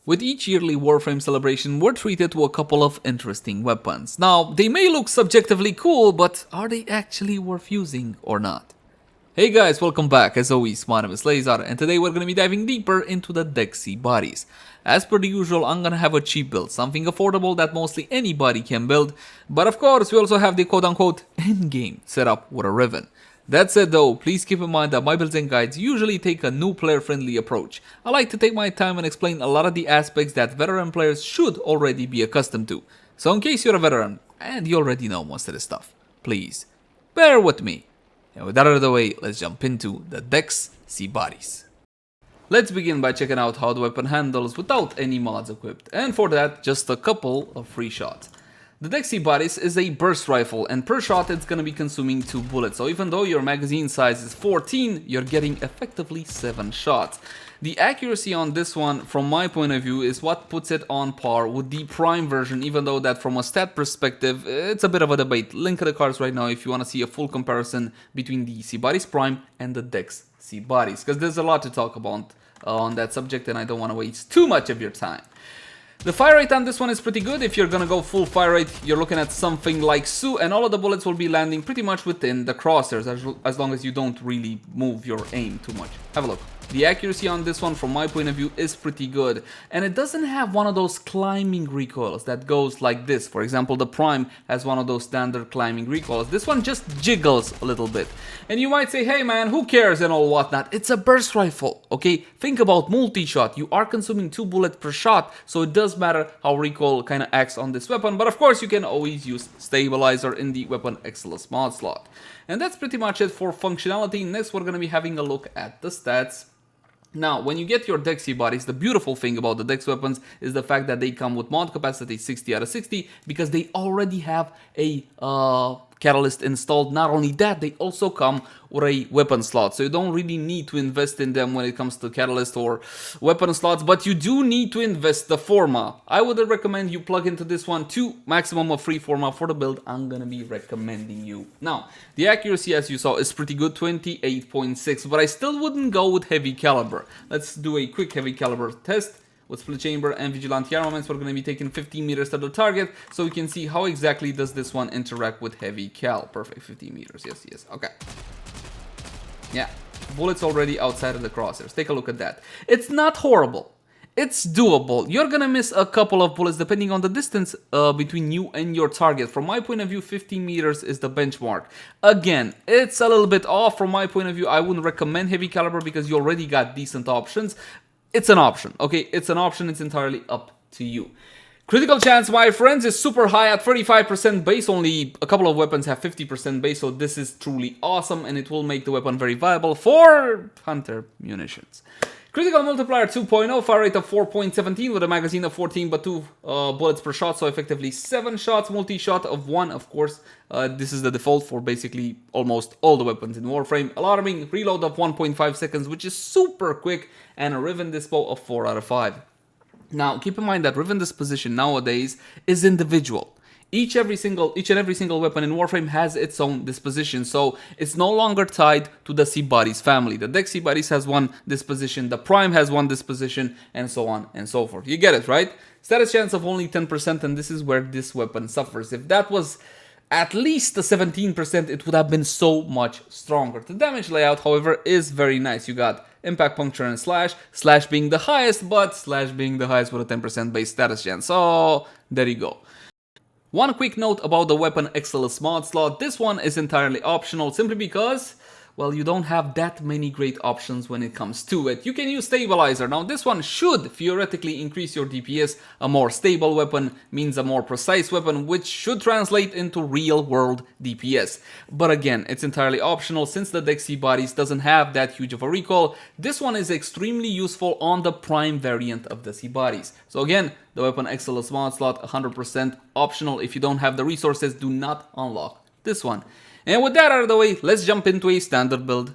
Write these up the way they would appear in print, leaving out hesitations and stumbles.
With each yearly Warframe celebration, we're treated to a couple of interesting weapons. Now, they may look subjectively cool, but are they actually worth using or not? Hey guys, welcome back. As always, my name is Leyzar, and today we're going to be diving deeper into the Dex Sybaris. As per the usual, I'm going to have a cheap build, something affordable that mostly anybody can build, but of course we also have the quote-unquote endgame setup with a Riven. That said though, please keep in mind that my builds and guides usually take a new player-friendly approach. I like to take my time and explain a lot of the aspects that veteran players should already be accustomed to. So in case you're a veteran, and you already know most of this stuff, please, bear with me. And with that out of the way, let's jump into the Dex Sybaris. Let's begin by checking out how the weapon handles without any mods equipped, and for that, just a couple of free shots. The Dex Sybaris is a burst rifle, and per shot it's gonna be consuming 2 bullets, so even though your magazine size is 14, you're getting effectively 7 shots. The accuracy on this one, from my point of view, is what puts it on par with the Prime version, even though that from a stat perspective, it's a bit of a debate. Link in the cards right now if you want to see a full comparison between the Sybaris Prime and the Dex Sybaris, because there's a lot to talk about on that subject and I don't want to waste too much of your time. The fire rate on this one is pretty good. If you're gonna go full fire rate, you're looking at something like Sue, and all of the bullets will be landing pretty much within the crosshairs, as long as you don't really move your aim too much. Have a look. The accuracy on this one, from my point of view, is pretty good, and it doesn't have one of those climbing recoils that goes like this. For example, the Prime has one of those standard climbing recoils. This one just jiggles a little bit. And you might say, hey man, who cares and all whatnot? It's a burst rifle, okay? Think about multi-shot. You are consuming 2 bullets per shot, so it does matter how recoil kind of acts on this weapon. But of course, you can always use stabilizer in the weapon excellence mod slot. And that's pretty much it for functionality. Next, we're going to be having a look at the stats. Now, when you get your Dex Sybaris, the beautiful thing about the Dex weapons is the fact that they come with mod capacity 60 out of 60 because they already have a catalyst installed. Not only that, they also come with a weapon slot, so you don't really need to invest in them when it comes to catalyst or weapon slots, but you do need to invest the forma. I would recommend you plug into this one 2 maximum of 3 forma for the build I'm gonna be recommending you. Now, the accuracy, as you saw, is pretty good, 28.6, but I still wouldn't go with heavy caliber. Let's do a quick heavy caliber test. With split chamber and vigilante armaments, we're going to be taking 15 meters to the target, so we can see how exactly does this one interact with heavy cal. Perfect, 15 meters, yes, okay. Yeah, bullets already outside of the crosshairs. Take a look at that. It's not horrible. It's doable. You're gonna miss a couple of bullets depending on the distance between you and your target. From my point of view, 15 meters is the benchmark. Again, it's a little bit off from my point of view. I wouldn't recommend heavy caliber because you already got decent options. It's an option, okay? It's an option, it's entirely up to you. Critical chance, my friends, is super high at 35% base. Only a couple of weapons have 50% base, so this is truly awesome, and it will make the weapon very viable for Hunter Munitions. Critical multiplier 2.0, fire rate of 4.17 with a magazine of 14 but 2 bullets per shot, so effectively 7 shots, multi-shot of 1, of course. This is the default for basically almost all the weapons in Warframe. Alarming reload of 1.5 seconds, which is super quick, and a Riven dispo of 4 out of 5. Now, keep in mind that Riven disposition nowadays is individual. Each and every single weapon in Warframe has its own disposition, so it's no longer tied to the Sybaris family. The Dex Sybaris has one disposition, the Prime has one disposition, and so on and so forth. You get it, right? Status chance of only 10%, and this is where this weapon suffers. If that was at least a 17%, it would have been so much stronger. The damage layout, however, is very nice. You got impact, puncture, and slash. Slash being the highest, but slash being the highest with a 10% base status chance. So, there you go. One quick note about the weapon excellence mod slot. This one is entirely optional simply because, well, you don't have that many great options when it comes to it. You can use stabilizer. Now, this one should theoretically increase your DPS. A more stable weapon means a more precise weapon, which should translate into real-world DPS. But again, it's entirely optional since the Dex Sybaris doesn't have that huge of a recoil. This one is extremely useful on the Prime variant of the Sybaris. So again, the weapon excellence mod slot, 100% optional. If you don't have the resources, do not unlock this one. And with that out of the way, let's jump into a standard build.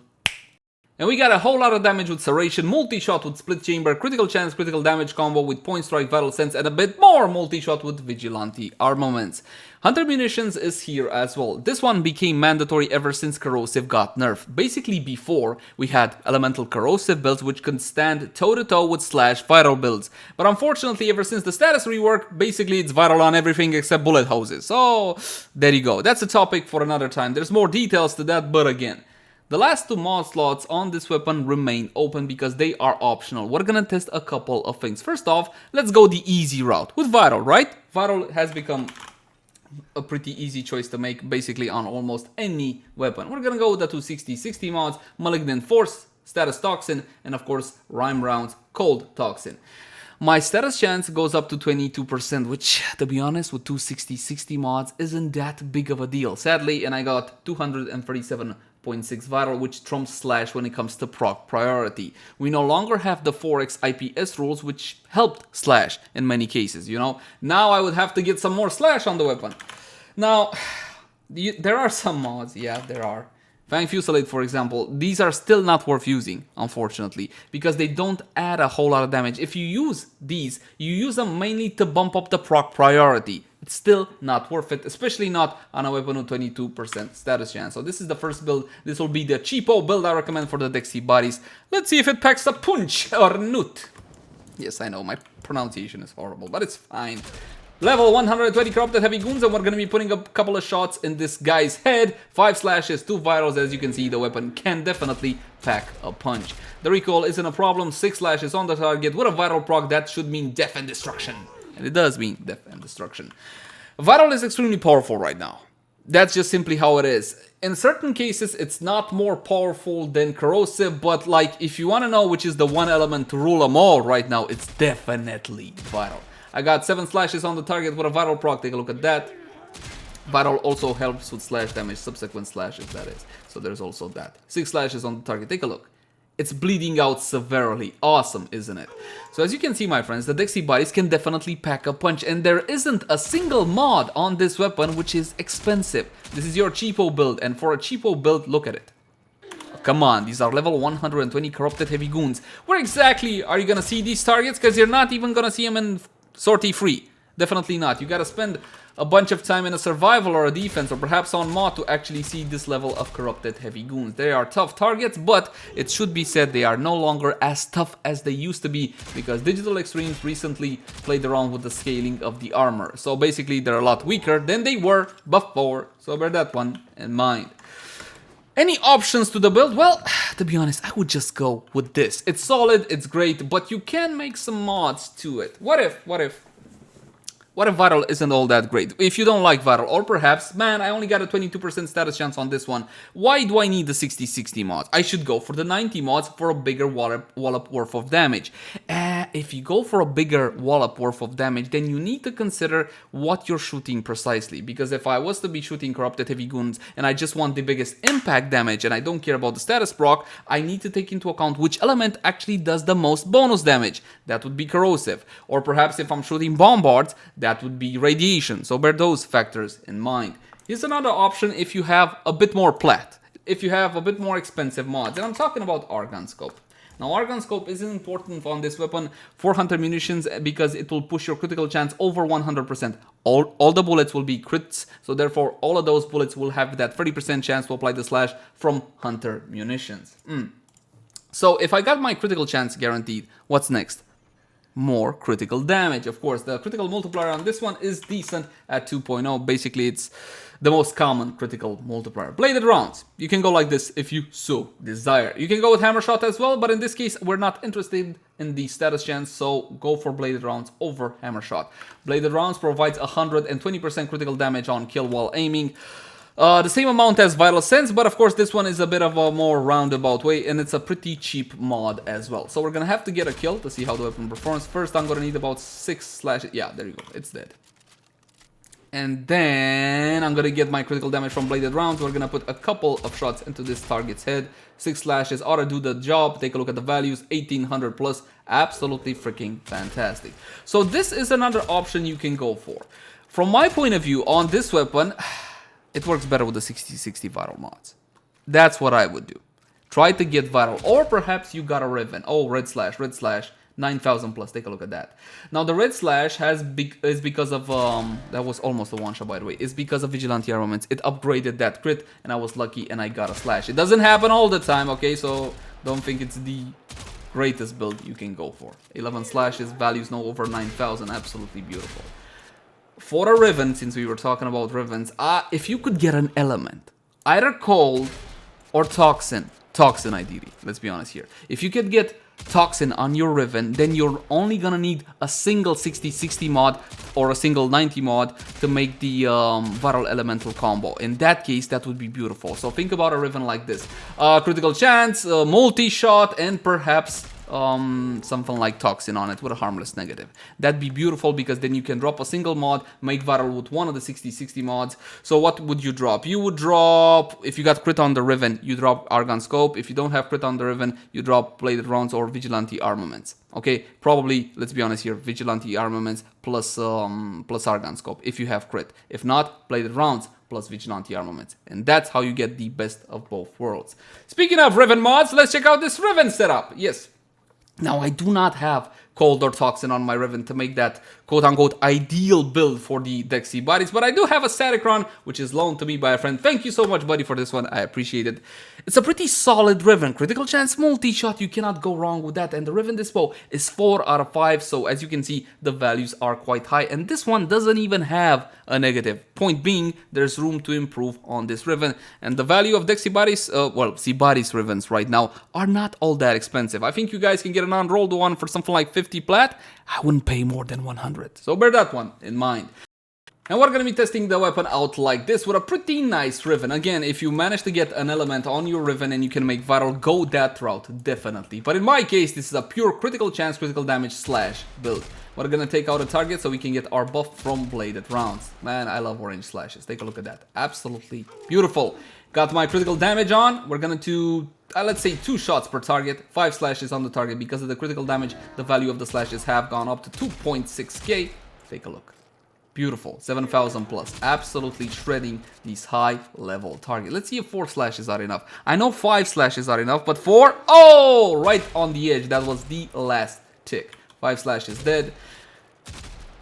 And we got a whole lot of damage with Serration, multi-shot with Split Chamber, critical chance, critical damage combo with Point Strike, Vital Sense, and a bit more multi-shot with Vigilante armaments. Hunter Munitions is here as well. This one became mandatory ever since Corrosive got nerfed. Basically before, we had Elemental Corrosive builds which could stand toe-to-toe with Slash Vital builds. But unfortunately, ever since the status rework, basically it's Vital on everything except bullet hoses. So, there you go. That's a topic for another time. There's more details to that, but again, the last 2 mod slots on this weapon remain open because they are optional. We're gonna test a couple of things. First off, let's go the easy route with Vital, right? Vital has become a pretty easy choice to make basically on almost any weapon. We're gonna go with the 260-60 mods, Malignant Force, Status Toxin, and of course Rhyme Rounds, Cold Toxin. My status chance goes up to 22%, which, to be honest, with 260-60 mods isn't that big of a deal, sadly, and I got 237.6 Vital, which trumps Slash when it comes to proc priority. We no longer have the 4x IPS rules, which helped Slash in many cases, you know? Now I would have to get some more Slash on the weapon. Now, there are some mods, yeah, there are. Fang Fusillade, for example, these are still not worth using, unfortunately, because they don't add a whole lot of damage. If you use these, you use them mainly to bump up the proc priority. It's still not worth it, especially not on a weapon with 22% status chance. So this is the first build. This will be the cheapo build I recommend for the Dex Sybaris. Let's see if it packs a punch or nut. Yes, I know, my pronunciation is horrible, but it's fine. Level 120 Corrupted Heavy Goons, and we're going to be putting a couple of shots in this guy's head. 5 slashes, 2 vitals. As you can see, the weapon can definitely pack a punch. The recoil isn't a problem. 6 slashes on the target with a vital proc. That should mean death and destruction. And it does mean death and destruction. Vital is extremely powerful right now. That's just simply how it is. In certain cases, it's not more powerful than Corrosive, but like, if you want to know which is the one element to rule them all right now, it's definitely Vital. I got 7 slashes on the target with a Vital proc. Take a look at that. Vital also helps with slash damage, subsequent slashes, that is. So there's also that. 6 slashes on the target. Take a look. It's bleeding out severely. Awesome, isn't it? So as you can see, my friends, the Dex Sybaris can definitely pack a punch, and there isn't a single mod on this weapon which is expensive. This is your cheapo build, and for a cheapo build, look at it. Come on, these are level 120 Corrupted Heavy Goons. Where exactly are you gonna see these targets? Because you're not even gonna see them in sortie free. Definitely not. You gotta spend a bunch of time in a survival or a defense or perhaps on mod to actually see this level of Corrupted Heavy Goons. They are tough targets, but it should be said they are no longer as tough as they used to be because Digital Extremes recently played around with the scaling of the armor. So basically they're a lot weaker than they were before, so bear that one in mind. Any options to the build? Well, to be honest, I would just go with this. It's solid, it's great, but you can make some mods to it. What if Vital isn't all that great? If you don't like Vital, or perhaps, man, I only got a 22% status chance on this one. Why do I need the 60-60 mods? I should go for the 90 mods for a bigger wallop worth of damage. If you go for a bigger wallop worth of damage, then you need to consider what you're shooting precisely. Because if I was to be shooting Corrupted Heavy Goons and I just want the biggest impact damage and I don't care about the status proc, I need to take into account which element actually does the most bonus damage. That would be Corrosive. Or perhaps if I'm shooting Bombards, that would be Radiation. So bear those factors in mind. Here's another option if you have a bit more plat. If you have a bit more expensive mods. And I'm talking about Argon Scope. Now, Argon Scope is important on this weapon for Hunter Munitions because it will push your critical chance over 100%. All the bullets will be crits, so therefore all of those bullets will have that 30% chance to apply the slash from Hunter Munitions. So if I got my critical chance guaranteed, what's next? More critical damage. Of course, the critical multiplier on this one is decent at 2.0. Basically, it's the most common critical multiplier. Bladed rounds. You can go like this if you so desire. You can go with hammer shot as well, but in this case, we're not interested in the status chance, so go for bladed rounds over hammer shot. Bladed rounds provides 120% critical damage on kill while aiming. The same amount as Vital Sense, but of course this one is a bit of a more roundabout way, and it's a pretty cheap mod as well. So we're gonna have to get a kill to see how the weapon performs. First, I'm gonna need about 6 slashes. Yeah, there you go, it's dead. And then I'm gonna get my critical damage from bladed rounds. We're gonna put a couple of shots into this target's head. 6 slashes ought to do the job. Take a look at the values, 1800 plus. Absolutely freaking fantastic. So this is another option you can go for. From my point of view on this weapon, it works better with the 60-60 Vital mods. That's what I would do. Try to get viral. Or perhaps you got a Riven. Oh, red slash, 9,000 plus. Take a look at that. Now the red slash is because of that was almost a one shot, by the way. It's because of vigilante armaments. It upgraded that crit, and I was lucky and I got a slash. It doesn't happen all the time, okay? So don't think it's the greatest build you can go for. 11 slashes, values now over 9,000. Absolutely beautiful. For a Riven, since we were talking about Rivens, if you could get an element, either cold or toxin ideally, let's be honest here. If you could get toxin on your Riven, then you're only gonna need a single 60-60 mod or a single 90 mod to make the viral elemental combo. In that case, that would be beautiful. So think about a Riven like this. Critical chance, multi-shot, and perhaps something like toxin on it with a harmless negative. That'd be beautiful because then you can drop a single mod, make viral with one of the 60-60 mods. So what would you drop? You would drop, if you got crit on the Riven, you drop Argon Scope. If you don't have crit on the Riven, you drop Bladed Rounds or Vigilante Armaments. Okay, probably, let's be honest here, Vigilante Armaments plus Argon Scope if you have crit. If not, Bladed Rounds plus Vigilante Armaments. And that's how you get the best of both worlds. Speaking of Riven mods, let's check out this Riven setup. Yes. Now, I do not have cold or toxin on my Riven to make that quote-unquote ideal build for the Dex Sybaris, but I do have a static run, which is loaned to me by a friend. Thank you so much, buddy, for this one. I appreciate it. It's a pretty solid Riven. Critical chance multi-shot, you cannot go wrong with that. And the Riven dispo is 4 out of 5, so as you can see, the values are quite high. And this one doesn't even have a negative. Point being, there's room to improve on this Riven. And the value of Dex Sybaris, Sybaris Rivens right now are not all that expensive. I think you guys can get an unrolled one for something like 50 plat. I wouldn't pay more than 100. So bear that one in mind. And we're going to be testing the weapon out like this with a pretty nice Riven. Again, if you manage to get an element on your Riven and you can make viral, go that route, definitely. But in my case, this is a pure critical chance, critical damage slash build. We're going to take out a target so we can get our buff from Bladed Rounds. Man, I love orange slashes. Take a look at that. Absolutely beautiful. Got my critical damage on. We're going to do, let's say 2 shots per target, 5 slashes on the target. Because of the critical damage, the value of the slashes have gone up to 2.6k. Take a look. Beautiful, 7,000 plus, absolutely shredding these high level targets. Let's see if 4 slashes are enough. I know 5 slashes are enough, but 4, oh, right on the edge. That was the last tick. 5 slashes dead.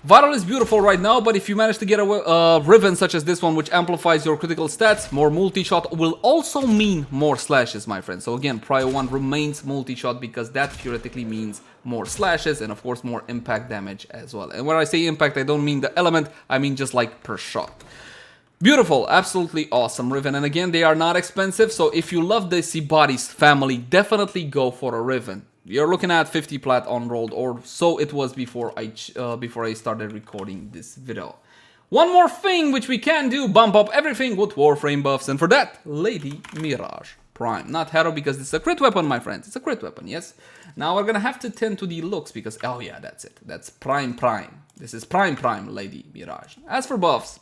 Viral is beautiful right now, but if you manage to get a Riven such as this one, which amplifies your critical stats, more multi-shot will also mean more slashes, my friend. So again, Prio 1 remains multi-shot because that theoretically means more slashes and of course more impact damage as well. And when I say impact, I don't mean the element, I mean just like per shot. Beautiful, absolutely awesome Riven. And again, they are not expensive, so if you love the Sybaris family, definitely go for a Riven. You're looking at 50 plat unrolled, or so it was before I started recording this video. One more thing which we can do, bump up everything with Warframe buffs, and for that, Lady Mirage Prime. Not Hero because it's a crit weapon, my friends. It's a crit weapon, yes. Now we're gonna have to tend to the looks because, oh yeah, that's it. That's Prime. This is Prime Lady Mirage. As for buffs,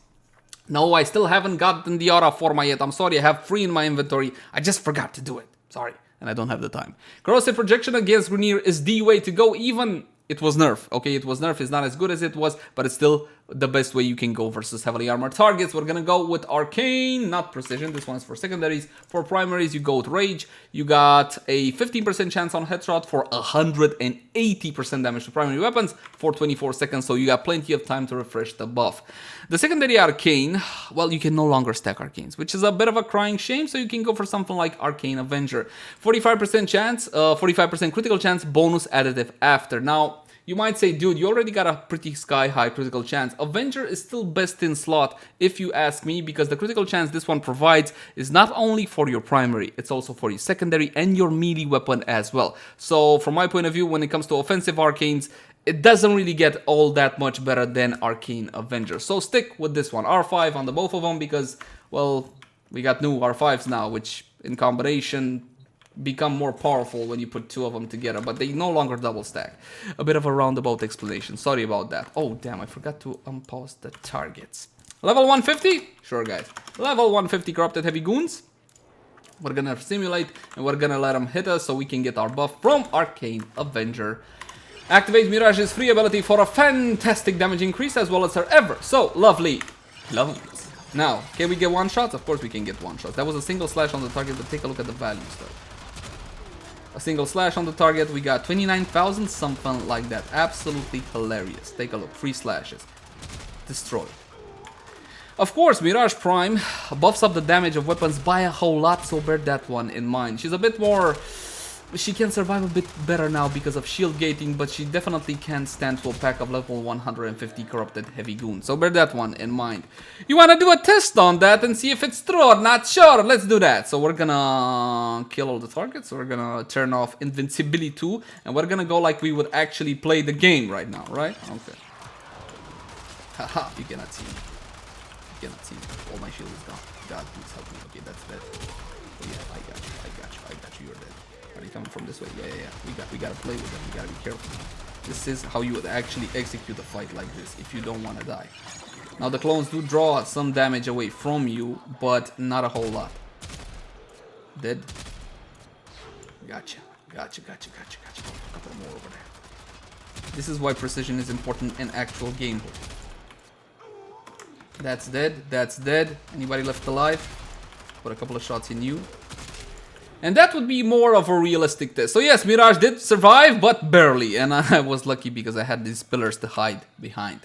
no, I still haven't gotten the Aura Forma yet. I'm sorry, I have 3 in my inventory. I just forgot to do it. Sorry. And I don't have the time. Corrosive projection against Grenier is the way to go. Even it was nerf. Okay, it was nerf. It's not as good as it was, but it's still the best way you can go versus heavily armored targets. We're gonna go with Arcane, not Precision. This one's for secondaries. For primaries, you go with Rage. You got a 15% chance on headshot for 180% damage to primary weapons for 24 seconds, so you got plenty of time to refresh the buff. The secondary Arcane, well, you can no longer stack Arcanes, which is a bit of a crying shame, so you can go for something like Arcane Avenger. 45% chance, 45% critical chance, bonus additive after. Now, you might say, dude, you already got a pretty sky-high critical chance. Avenger is still best in slot, if you ask me, because the critical chance this one provides is not only for your primary, it's also for your secondary and your melee weapon as well. So, from my point of view, when it comes to offensive Arcanes, it doesn't really get all that much better than Arcane Avenger. So, stick with this one. R5 on the both of them because, well, we got new R5s now, which in combination become more powerful when you put 2 of them together, but they no longer double stack. A bit of a roundabout explanation, sorry about that. Oh damn, I forgot to unpause the targets. Level 150? Sure guys. Level 150 Corrupted Heavy Goons. We're gonna simulate and we're gonna let them hit us so we can get our buff from Arcane Avenger. Activate Mirage's free ability for a fantastic damage increase as well as her ever so lovely lungs. Now, can we get 1 shots? Of course we can get 1 shot. That was a single slash on the target, but take a look at the values though. a single slash on the target. We got 29,000, something like that. Absolutely hilarious. Take a look. 3 slashes. Destroy. Of course, Mirage Prime buffs up the damage of weapons by a whole lot, so bear that one in mind. She's a bit more... She can survive a bit better now because of shield gating, but she definitely can't stand to a pack of level 150 corrupted heavy goons. So bear that one in mind. You wanna do a test on that and see if it's true or not? Sure, let's do that. So we're gonna kill all the targets, we're gonna turn off invincibility 2, and we're gonna go like we would actually play the game right now, right? Okay. Haha, you cannot see me. You cannot see me. All my shield is gone. God, please help me. Okay, that's dead. Oh yeah, I got you, you're dead. Are they coming from this way? Yeah. We gotta play with them. We gotta be careful. This is how you would actually execute a fight like this if you don't want to die. Now the clones do draw some damage away from you, but not a whole lot. Dead. Gotcha. A couple more over there. This is why precision is important in actual gameplay. That's dead. Anybody left alive? Put a couple of shots in you. And that would be more of a realistic test. So yes, Mirage did survive, but barely. And I was lucky because I had these pillars to hide behind.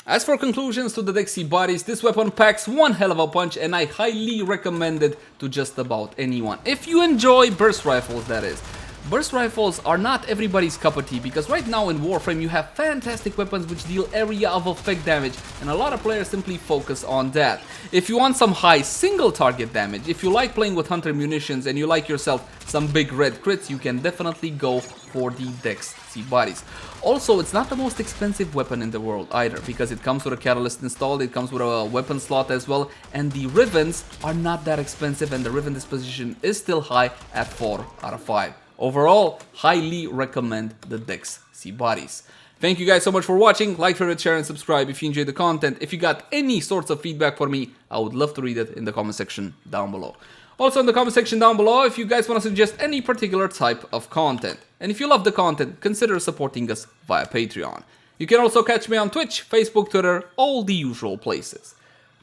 As for conclusions to the Dex Sybaris, this weapon packs one hell of a punch, and I highly recommend it to just about anyone. If you enjoy burst rifles, that is. Burst rifles are not everybody's cup of tea, because right now in Warframe you have fantastic weapons which deal area of effect damage, and a lot of players simply focus on that. If you want some high single target damage, if you like playing with Hunter Munitions and you like yourself some big red crits, you can definitely go for the Dex Sybaris. Also, it's not the most expensive weapon in the world either, because it comes with a catalyst installed, it comes with a weapon slot as well, and the Rivens are not that expensive, and the Riven disposition is still high at 4 out of 5. Overall, highly recommend the Dex Sybaris. Thank you guys so much for watching. Like, favorite, share, and subscribe if you enjoyed the content. If you got any sorts of feedback for me, I would love to read it in the comment section down below. Also in the comment section down below, if you guys want to suggest any particular type of content. And if you love the content, consider supporting us via Patreon. You can also catch me on Twitch, Facebook, Twitter, all the usual places.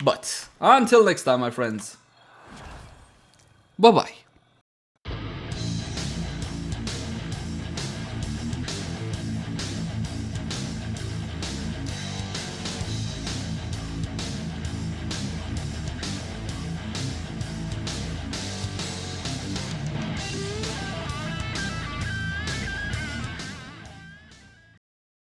But until next time, my friends, bye-bye.